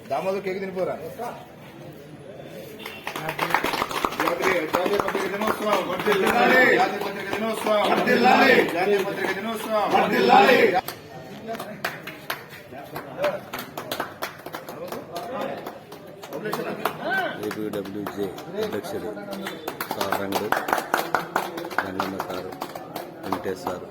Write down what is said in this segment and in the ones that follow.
Damodar cake తినిపోరా. జాతీయ పత్రిక దినోత్సవం, జాతీయ పత్రిక దినోత్సవం, జాతీయ పత్రిక దినోత్సవం. ఏపీడబ్ల్యూజే అధ్యక్షుడు సార్ రంగుడు రంగన్న సారు వెంకటేష్ సారు.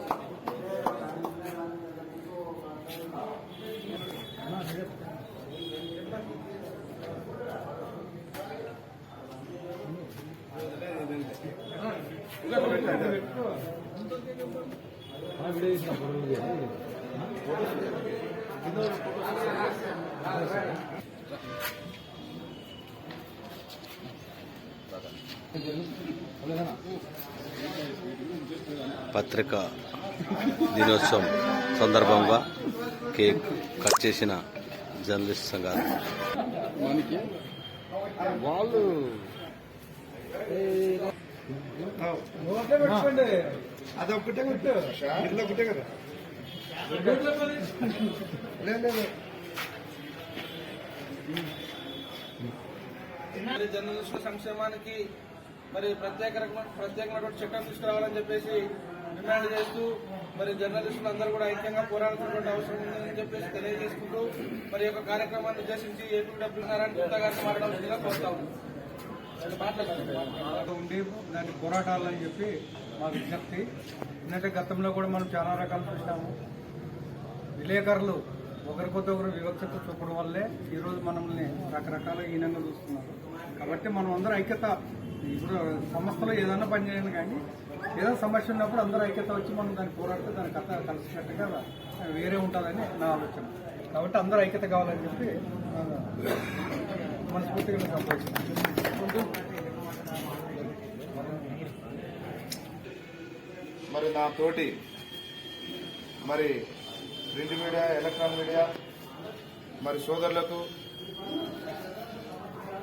పత్రికా దినోత్సవం సందర్భంగా కేక్ కట్ చేసిన జర్నలిస్ట్ సంఘాలు వాళ్ళు అదొక్కటే ఇట్లా ఒకటే కదా. జర్నలిస్టుల సంక్షేమానికి మరి ప్రత్యేకమైనటువంటి చట్టం తీసుకురావాలని చెప్పేసి డిమాండ్ చేస్తూ మరి జర్నలిస్టులు అందరూ కూడా ఐక్యంగా పోరాడాల్సినటువంటి అవసరం ఉందని చెప్పేసి తెలియజేసుకుంటూ మరి యొక్క కార్యక్రమాన్ని ఉద్దేశించి ఏపీడబ్ల్యూ నారాయణ గుప్తా గారిని మాట్లాడాల్సిందిగా కోరుతా ఉన్నాం. ఉండి దాన్ని పోరాటాలని చెప్పి మా విజ్ఞప్తి. ఎందుకంటే గతంలో కూడా మనం చాలా రకాలు చూసినాము. విలేకరులు ఒకరికొద్దరు వివక్షత చూపడం వల్లే ఈరోజు మనల్ని రకరకాల హీనంగా చూస్తున్నారు. కాబట్టి మనం అందరూ ఐక్యత, ఇప్పుడు సంస్థలో ఏదైనా పని చేయాలి కానీ ఏదైనా సమస్య ఉన్నప్పుడు అందరూ ఐక్యత వచ్చి మనం దాన్ని పోరాడితే దాని కథ కలిసినట్టుగా వేరే ఉంటుందని నా ఆలోచన. కాబట్టి అందరూ ఐక్యత కావాలని చెప్పి మనస్ఫూర్తిగా సంపాదించాను. మరి నా తోటి మరి ప్రింట్ మీడియా, ఎలక్ట్రానిక్ మీడియా మరి సోదరులకు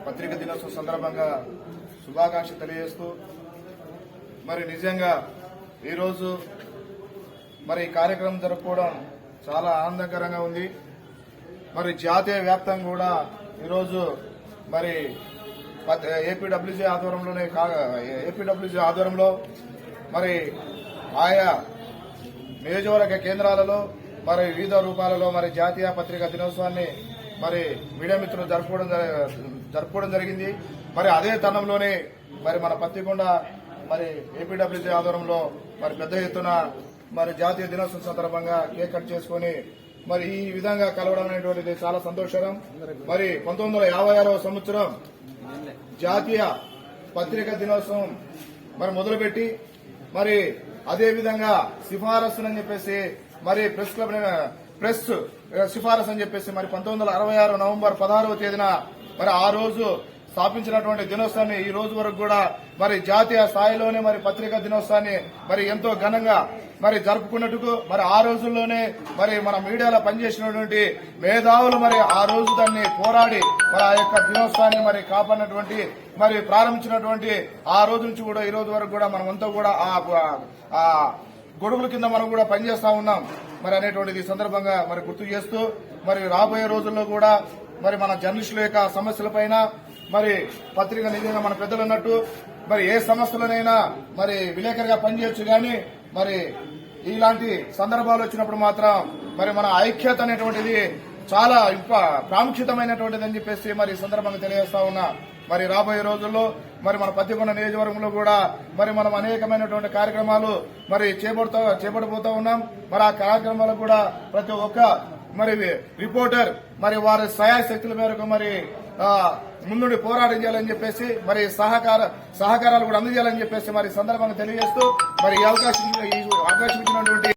పత్రికా దినోత్సవం సందర్భంగా శుభాకాంక్షలు తెలియజేస్తూ మరి నిజంగా ఈరోజు మరి ఈ కార్యక్రమం జరుపుకోవడం చాలా ఆనందకరంగా ఉంది. మరి జాతీయ వ్యాప్తంగా కూడా ఈరోజు మరి ఏపీడబ్ల్యూజే ఆధ్వర్యంలో మరి ఆయా నియోజకవర్గ కేంద్రాలలో మరి వివిధ రూపాలలో మరి జాతీయ పత్రికా దినోత్సవాన్ని మరి మీడియా మిత్రులు జరుపుకోవడం జరిగింది. మరి అదే తరుణంలోనే మరి మన పత్తికొండ మరి ఏపీడబ్ల్యూజే ఆధ్వర్యంలో మరి పెద్ద ఎత్తున మరి జాతీయ దినోత్సవం సందర్భంగా కేక్ కట్ చేసుకుని మరి ఈ విధంగా కలవడం అనేటువంటిది చాలా సంతోషకరం. మరి 1956వ సంవత్సరం జాతీయ పత్రికా దినోత్సవం మరి మొదలుపెట్టి మరి అదే విధంగా సిఫారసులని చెప్పేసి మరి ప్రెస్ సిఫారసు అని చెప్పేసి మరి 1966 నవంబర్ 16వ తేదీన మరి ఆ రోజు స్థాపించినటువంటి దినోత్సవాన్ని ఈ రోజు వరకు కూడా మరి జాతీయ స్థాయిలోనే మరి పత్రికా దినోత్సవాన్ని మరి ఎంతో ఘనంగా మరి జరుపుకున్నట్టుకు మరి ఆ రోజుల్లోనే మరి మన మీడియాలో పనిచేసినటువంటి మేధావులు మరి ఆ రోజు దాన్ని పోరాడి మరి ఆ యొక్క దినోత్సవాన్ని మరి కాపాడినటువంటి మరి ప్రారంభించినటువంటి ఆ రోజు నుంచి కూడా ఈ రోజు వరకు కూడా మనమంతా కూడా ఆ గొడుగుల కింద మనం కూడా పనిచేస్తా ఉన్నాం మరి అనేటువంటిది సందర్భంగా మరి గుర్తు చేస్తూ మరి రాబోయే రోజుల్లో కూడా మరి మన జర్నలిస్టుల యొక్క సమస్యలపైన మరి పత్రిక నిజంగా మన పెద్దలు అన్నట్టు మరి ఏ సమస్యలనైనా మరి విలేకరిగా పనిచేయొచ్చు కానీ మరి ఇలాంటి సందర్భాలు వచ్చినప్పుడు మాత్రం మరి మన ఐక్యత అనేటువంటిది చాలా ప్రాముఖ్యతమైనటువంటిది అని చెప్పేసి మరి ఈ సందర్భంగా తెలియజేస్తా ఉన్నా. మరి రాబోయే రోజుల్లో మరి మన పత్తికొండ నియోజకవర్గంలో కూడా మరి మనం అనేకమైనటువంటి కార్యక్రమాలు మరి చేపట్టబోతా ఉన్నాం. మరి ఆ కార్యక్రమాలు కూడా ప్రతి ఒక్క మరి రిపోర్టర్ మరి వారి సహాయశక్తుల మేరకు మరి ముందుండి పోరాటం చేయాలని చెప్పేసి మరి సహకారాలు కూడా అందజేయాలని చెప్పేసి మరి సందర్భంగా తెలియజేస్తూ మరి ఈ అవకాశం ఇచ్చినటువంటి